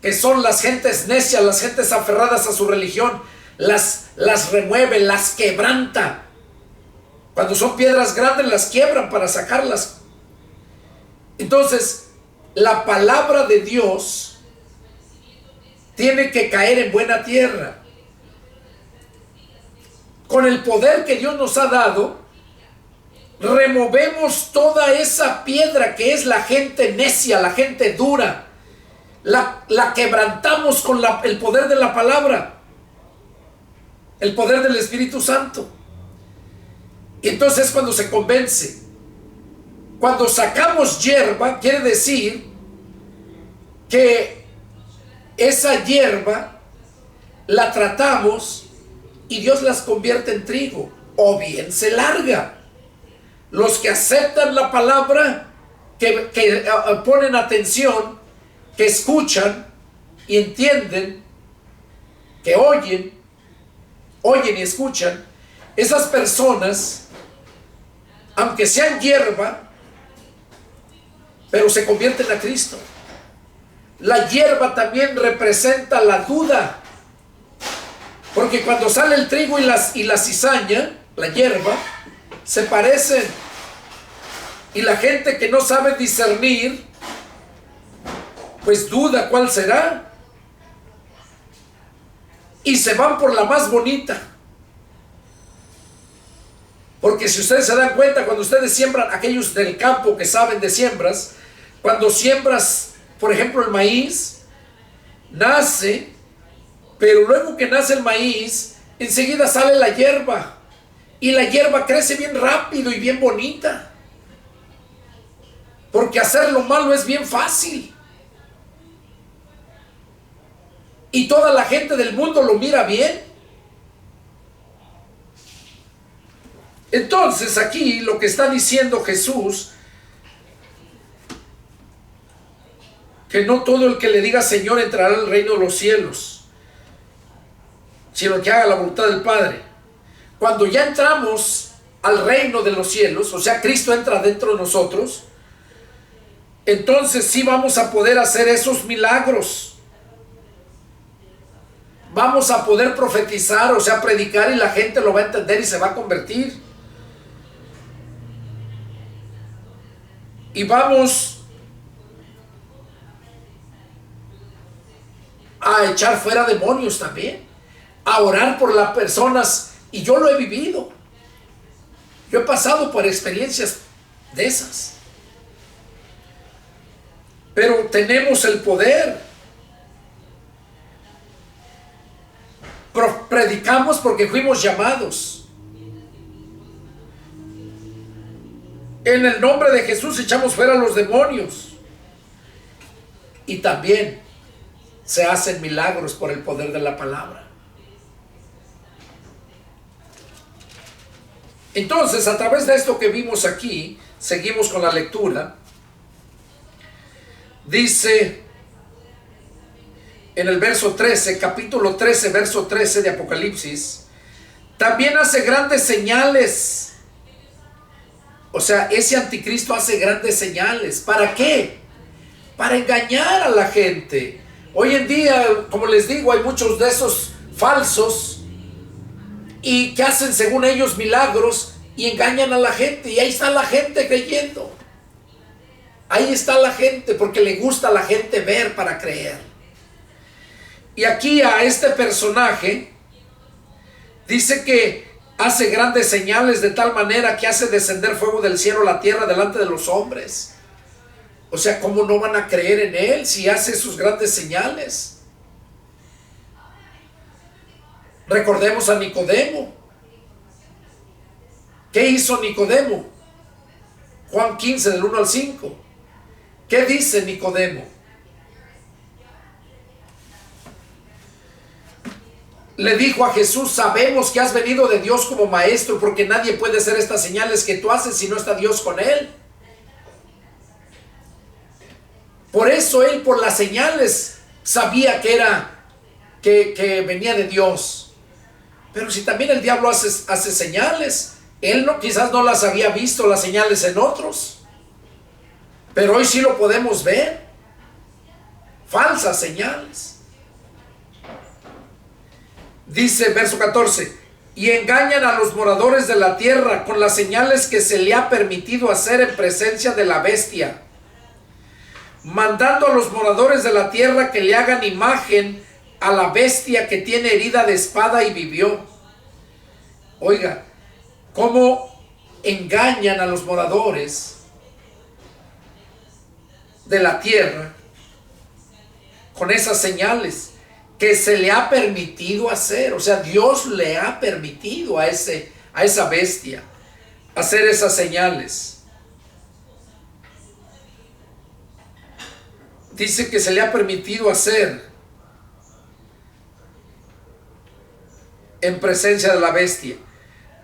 que son las gentes necias, las gentes aferradas a su religión, las remueve, las quebranta. Cuando son piedras grandes las quiebran para sacarlas. Entonces, la palabra de Dios tiene que caer en buena tierra. Con el poder que Dios nos ha dado, removemos toda esa piedra que es la gente necia, la gente dura. La quebrantamos con el poder de la palabra, el poder del Espíritu Santo. Y entonces cuando se convence, cuando sacamos hierba, quiere decir que esa hierba la tratamos y Dios las convierte en trigo, o bien se larga. Los que aceptan la palabra, que ponen atención, que escuchan y entienden, que oyen y escuchan, esas personas, aunque sean hierba, pero se convierten a Cristo. La hierba también representa la duda, porque cuando sale el trigo y la cizaña, la hierba, se parecen, y la gente que no sabe discernir, pues duda cuál será, y se van por la más bonita. Porque si ustedes se dan cuenta, cuando ustedes siembran, aquellos del campo que saben de siembras, cuando siembras, por ejemplo, el maíz, nace, pero luego que nace el maíz, enseguida sale la hierba, y la hierba crece bien rápido y bien bonita, porque hacer lo malo es bien fácil. Y toda la gente del mundo lo mira bien. Entonces aquí lo que está diciendo Jesús, que no todo el que le diga Señor entrará al reino de los cielos, sino que haga la voluntad del Padre. Cuando ya entramos al reino de los cielos, o sea, Cristo entra dentro de nosotros, entonces sí vamos a poder hacer esos milagros. Vamos a poder profetizar, o sea, predicar, y la gente lo va a entender y se va a convertir. y vamos a echar fuera demonios también, a orar por las personas, y yo lo he vivido. Yo he pasado por experiencias de esas. Pero tenemos el poder. Predicamos porque fuimos llamados. En el nombre de Jesús echamos fuera los demonios. Y también se hacen milagros por el poder de la palabra. Entonces, a través de esto que vimos aquí, seguimos con la lectura. Dice en el verso 13, capítulo 13, verso 13 de Apocalipsis, también hace grandes señales. O sea, ese anticristo hace grandes señales. ¿Para qué? Para engañar a la gente. Hoy en día, como les digo, hay muchos de esos falsos y que hacen según ellos milagros y engañan a la gente, y ahí está la gente creyendo. Ahí está la gente porque le gusta a la gente ver para creer. Y aquí a este personaje dice que hace grandes señales de tal manera que hace descender fuego del cielo a la tierra delante de los hombres. O sea, ¿cómo no van a creer en él si hace sus grandes señales? Recordemos a Nicodemo. ¿Qué hizo Nicodemo? Juan 15, del 1 al 5. ¿Qué dice Nicodemo? Le dijo a Jesús: sabemos que has venido de Dios como maestro, porque nadie puede hacer estas señales que tú haces si no está Dios con él. Por eso él, por las señales, sabía que venía de Dios. Pero si también el diablo hace señales, él quizás no las había visto las señales en otros, pero hoy sí lo podemos ver. Falsas señales. Dice verso 14: y engañan a los moradores de la tierra con las señales que se le ha permitido hacer en presencia de la bestia, mandando a los moradores de la tierra que le hagan imagen a la bestia que tiene herida de espada y vivió. Oiga, cómo engañan a los moradores de la tierra con esas señales que se le ha permitido hacer. O sea, Dios le ha permitido a esa bestia hacer esas señales. Dice que se le ha permitido hacer en presencia de la bestia,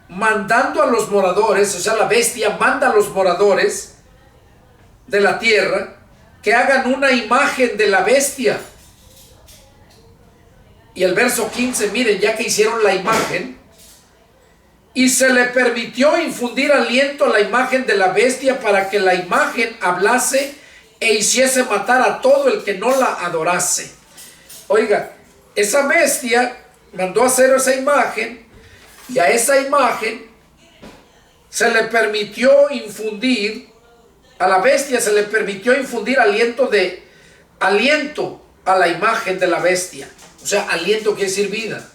mandando a los moradores, o sea, la bestia manda a los moradores de la tierra que hagan una imagen de la bestia. Y el verso 15, miren, ya que hicieron la imagen, y se le permitió infundir aliento a la imagen de la bestia para que la imagen hablase e hiciese matar a todo el que no la adorase. Oiga, esa bestia mandó a hacer esa imagen, y a esa imagen se le permitió infundir, a la bestia se le permitió infundir aliento a la imagen de la bestia. O sea, aliento quiere decir vida,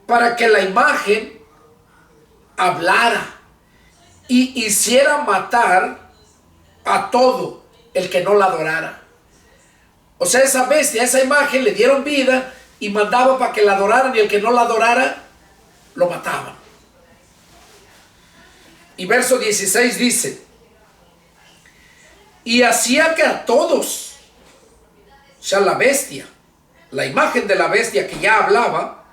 para que la imagen hablara y hiciera matar a todo el que no la adorara. O sea, esa bestia, esa imagen le dieron vida y mandaba para que la adoraran, y el que no la adorara lo mataban. Y verso 16 dice: y hacía que a todos, o sea, la bestia, la imagen de la bestia que ya hablaba,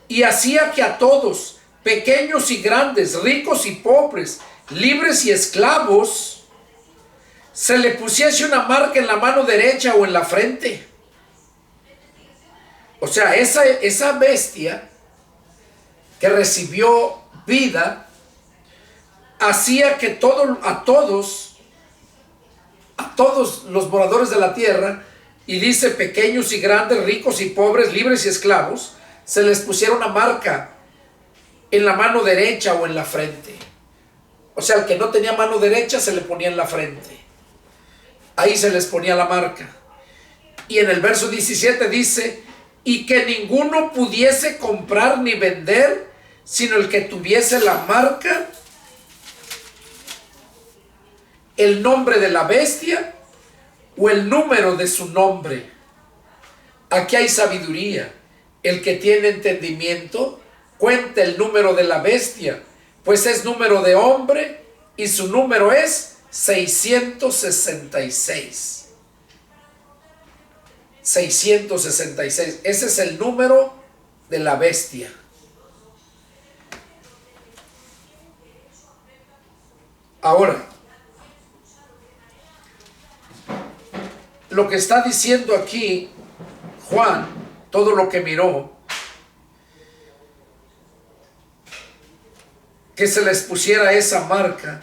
y hacía que a todos, pequeños y grandes, ricos y pobres, libres y esclavos, se le pusiese una marca en la mano derecha o en la frente. O sea, esa bestia que recibió vida hacía que a todos los moradores de la tierra, y dice pequeños y grandes, ricos y pobres, libres y esclavos, se les pusiera una marca en la mano derecha o en la frente. O sea, el que no tenía mano derecha se le ponía en la frente. Ahí se les ponía la marca. Y en el verso 17 dice, y que ninguno pudiese comprar ni vender, sino el que tuviese la marca, el nombre de la bestia o el número de su nombre. Aquí hay sabiduría. El que tiene entendimiento cuenta el número de la bestia, pues es número de hombre y su número es 666. 666. Ese es el número de la bestia. Ahora, lo que está diciendo aquí Juan, todo lo que miró, que se les pusiera esa marca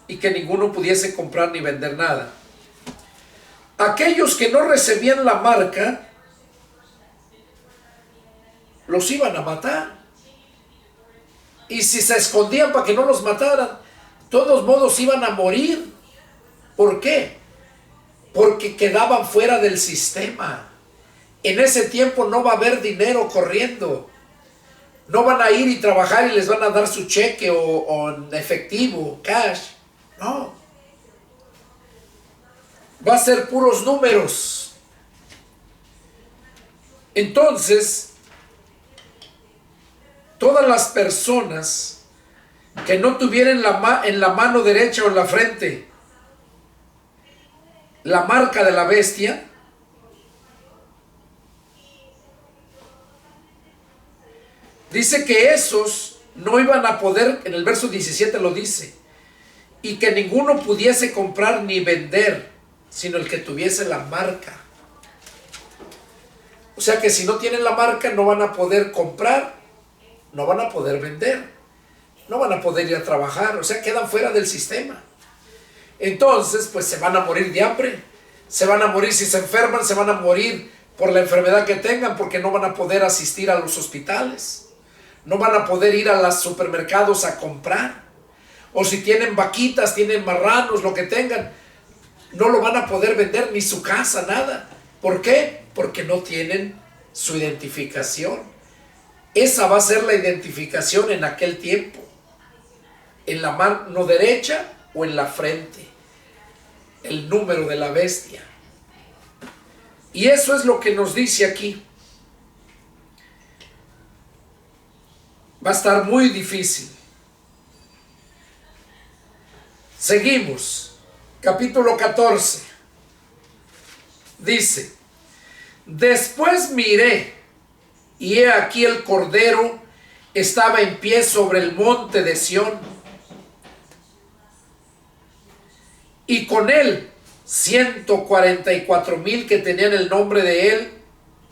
y que ninguno pudiese comprar ni vender nada. Aquellos que no recibían la marca, los iban a matar. Y si se escondían para que no los mataran, de todos modos iban a morir. ¿Por qué? Porque quedaban fuera del sistema. En ese tiempo no va a haber dinero corriendo. No van a ir y trabajar y les van a dar su cheque o en efectivo, cash. No. Va a ser puros números. Entonces, todas las personas que no tuvieran en la mano derecha o en la frente la marca de la bestia, dice que esos no iban a poder, en el verso 17 lo dice, y que ninguno pudiese comprar ni vender, sino el que tuviese la marca. O sea que si no tienen la marca no van a poder comprar, no van a poder vender, no van a poder ir a trabajar, o sea, quedan fuera del sistema. Entonces, pues se van a morir de hambre, se van a morir si se enferman, se van a morir por la enfermedad que tengan, porque no van a poder asistir a los hospitales, no van a poder ir a los supermercados a comprar, o si tienen vaquitas, tienen marranos, lo que tengan, no lo van a poder vender, ni su casa, nada. ¿Por qué? Porque no tienen su identificación. Esa va a ser la identificación en aquel tiempo, en la mano derecha o en la frente, el número de la bestia. Y eso es lo que nos dice aquí. Va a estar muy difícil. Seguimos. Capítulo 14. Dice, después miré, y he aquí el Cordero estaba en pie sobre el monte de Sión, y con él 144,000 que tenían el nombre de él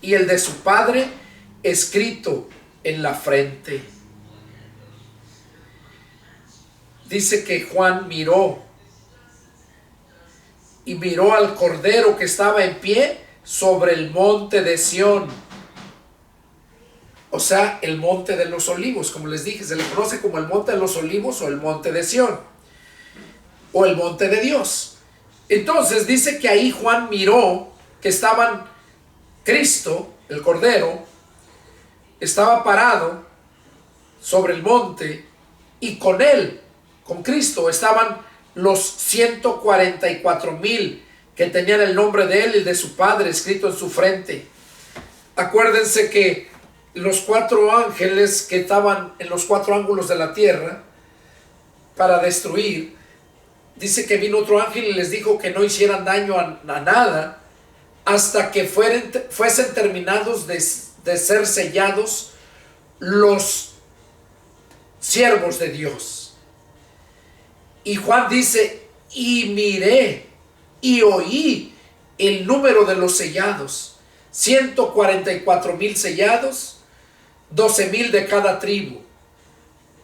y el de su padre escrito en la frente. Dice que Juan miró y miró al Cordero que estaba en pie sobre el monte de Sión. O sea, el monte de los olivos, como les dije, se le conoce como el monte de los olivos o el monte de Sión, o el monte de Dios. Entonces dice que ahí Juan miró que estaban Cristo, el Cordero, estaba parado sobre el monte, y con él, con Cristo, estaban los 144,000 que tenían el nombre de él y de su padre escrito en su frente. Acuérdense que los 4 ángeles que estaban en los 4 ángulos de la tierra para destruir, dice que vino otro ángel y les dijo que no hicieran daño a nada hasta que fuesen terminados de ser sellados los siervos de Dios. Y Juan dice, y miré y oí el número de los sellados, 144,000 sellados, 12,000 de cada tribu,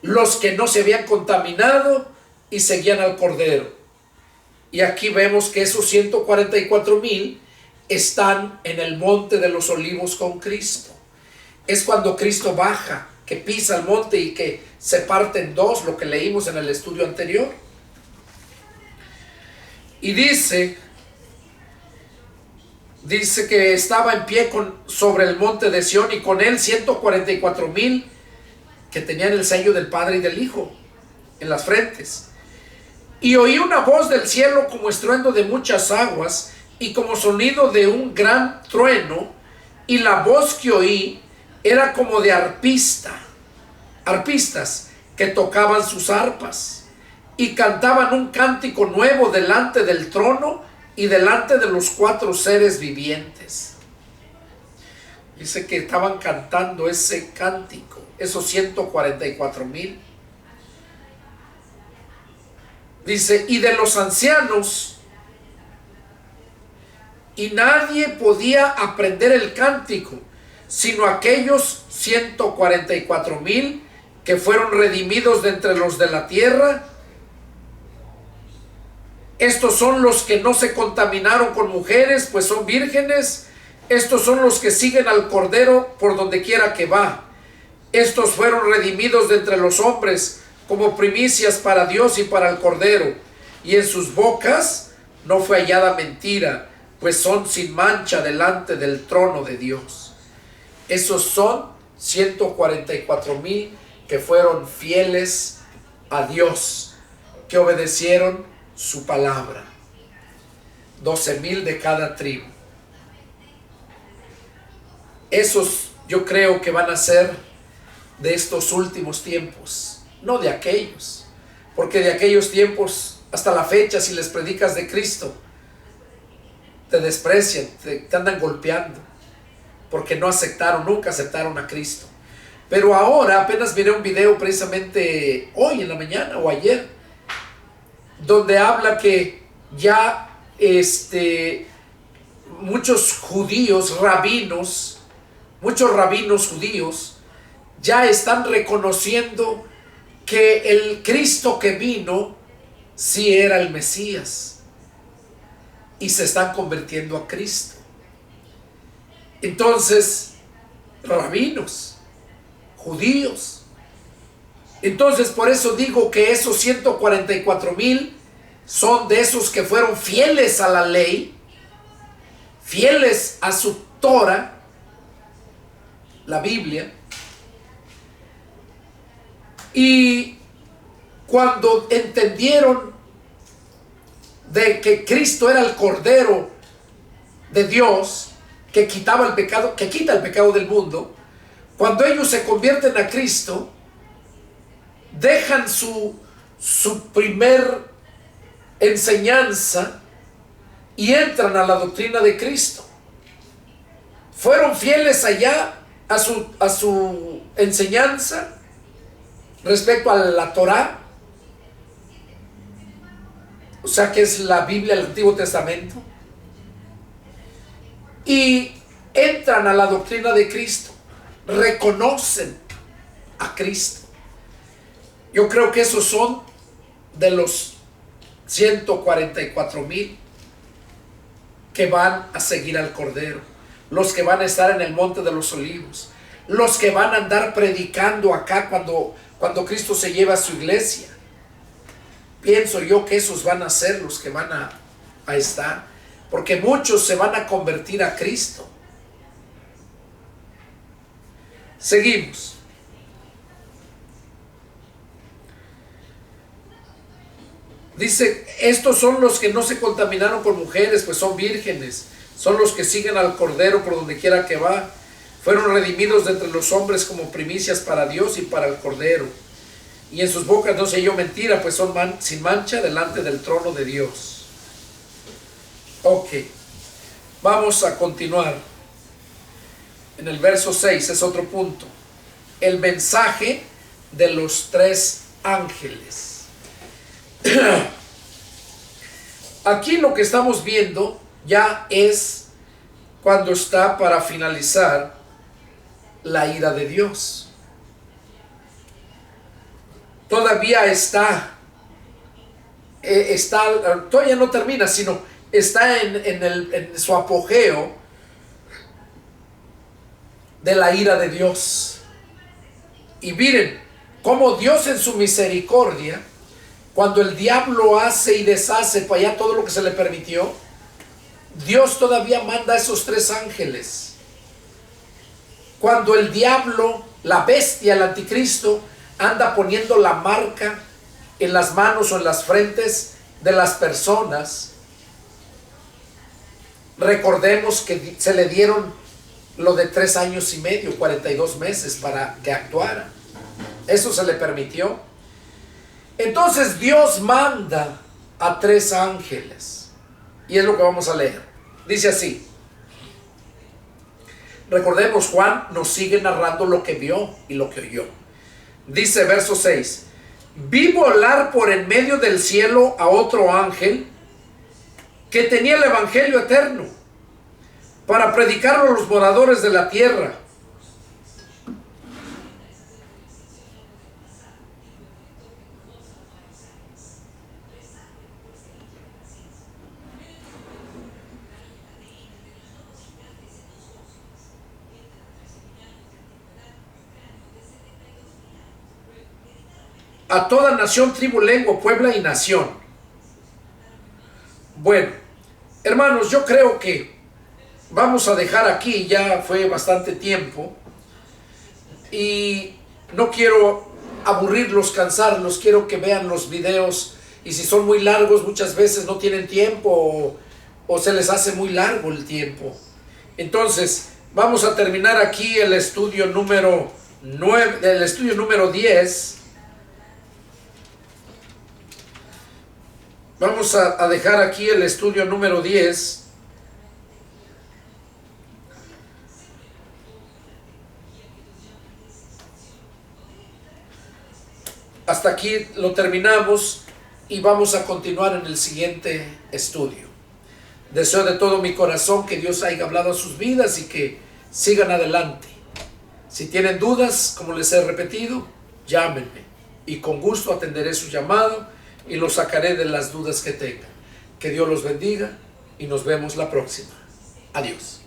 los que no se habían contaminado y seguían al Cordero. Y aquí vemos que esos 144,000 están en el monte de los olivos con Cristo. Es cuando Cristo baja, que pisa el monte y que se parte en dos, lo que leímos en el estudio anterior. Y dice que estaba en pie sobre el monte de Sión, y con él 144,000 que tenían el sello del Padre y del Hijo en las frentes. Y oí una voz del cielo como estruendo de muchas aguas y como sonido de un gran trueno, y la voz que oí era como de arpistas que tocaban sus arpas y cantaban un cántico nuevo delante del trono y delante de los 4 seres vivientes. Dice que estaban cantando ese cántico, esos 144,000. Dice, y de los ancianos, y nadie podía aprender el cántico, sino aquellos 144,000 que fueron redimidos de entre los de la tierra. Estos son los que no se contaminaron con mujeres, pues son vírgenes. Estos son los que siguen al Cordero por donde quiera que va. Estos fueron redimidos de entre los hombres como primicias para Dios y para el Cordero. Y en sus bocas no fue hallada mentira, pues son sin mancha delante del trono de Dios. Esos son 144,000 que fueron fieles a Dios, que obedecieron su palabra. 12,000 de cada tribu. Esos yo creo que van a ser de estos últimos tiempos, no de aquellos, porque de aquellos tiempos hasta la fecha, si les predicas de Cristo, te desprecian, te andan golpeando, porque no aceptaron, nunca aceptaron a Cristo. Pero ahora apenas miré un video precisamente hoy en la mañana o ayer, donde habla que ya muchos judíos, muchos rabinos judíos ya están reconociendo que el Cristo que vino sí era el Mesías, y se están convirtiendo a Cristo. Entonces, rabinos, judíos. Entonces, por eso digo que esos 144,000 son de esos que fueron fieles a la ley, fieles a su Torah, la Biblia. Y cuando entendieron de que Cristo era el Cordero de Dios, que quitaba el pecado, que quita el pecado del mundo, cuando ellos se convierten a Cristo, dejan su primer enseñanza y entran a la doctrina de Cristo. Fueron fieles allá a su enseñanza respecto a la Torá, o sea que es la Biblia, el Antiguo Testamento, y entran a la doctrina de Cristo, reconocen a Cristo. Yo creo que esos son de los 144,000 que van a seguir al Cordero, los que van a estar en el Monte de los Olivos, los que van a andar predicando acá cuando Cristo se lleva a su iglesia. Pienso yo que esos van a ser los que van a estar, porque muchos se van a convertir a Cristo. Seguimos. Dice, estos son los que no se contaminaron con mujeres, pues son vírgenes. Son los que siguen al Cordero por donde quiera que va. Fueron redimidos de entre los hombres como primicias para Dios y para el Cordero. Y en sus bocas no se halló mentira, pues son sin mancha delante del trono de Dios. Ok, vamos a continuar. En el verso 6 es otro punto. El mensaje de los 3 ángeles. Aquí lo que estamos viendo ya es cuando está para finalizar la ira de Dios. Todavía todavía no termina, sino está en su apogeo de la ira de Dios. Y miren cómo Dios en su misericordia cuando el diablo hace y deshace para allá todo lo que se le permitió, Dios todavía manda a esos 3 ángeles. Cuando el diablo, la bestia, el anticristo, anda poniendo la marca en las manos o en las frentes de las personas, recordemos que se le dieron lo de 3 años y medio, 42 meses para que actuara. Eso se le permitió. Entonces Dios manda a 3 ángeles. Y es lo que vamos a leer. Dice así. Recordemos, Juan nos sigue narrando lo que vio y lo que oyó. Dice verso 6. Vi volar por en medio del cielo a otro ángel que tenía el evangelio eterno para predicarlo a los moradores de la tierra. A toda nación, tribu, lengua, pueblo y nación. Bueno, hermanos, yo creo que vamos a dejar aquí, ya fue bastante tiempo y no quiero aburrirlos, cansarlos, quiero que vean los videos, y si son muy largos muchas veces no tienen tiempo o se les hace muy largo el tiempo. Entonces vamos a terminar aquí el estudio número 9, el estudio número 10. Vamos a dejar aquí el estudio número 10. Hasta aquí lo terminamos y vamos a continuar en el siguiente estudio. Deseo de todo mi corazón que Dios haya hablado a sus vidas y que sigan adelante. Si tienen dudas, como les he repetido, llámenme y con gusto atenderé su llamado y los sacaré de las dudas que tengan. Que Dios los bendiga y nos vemos la próxima. Adiós.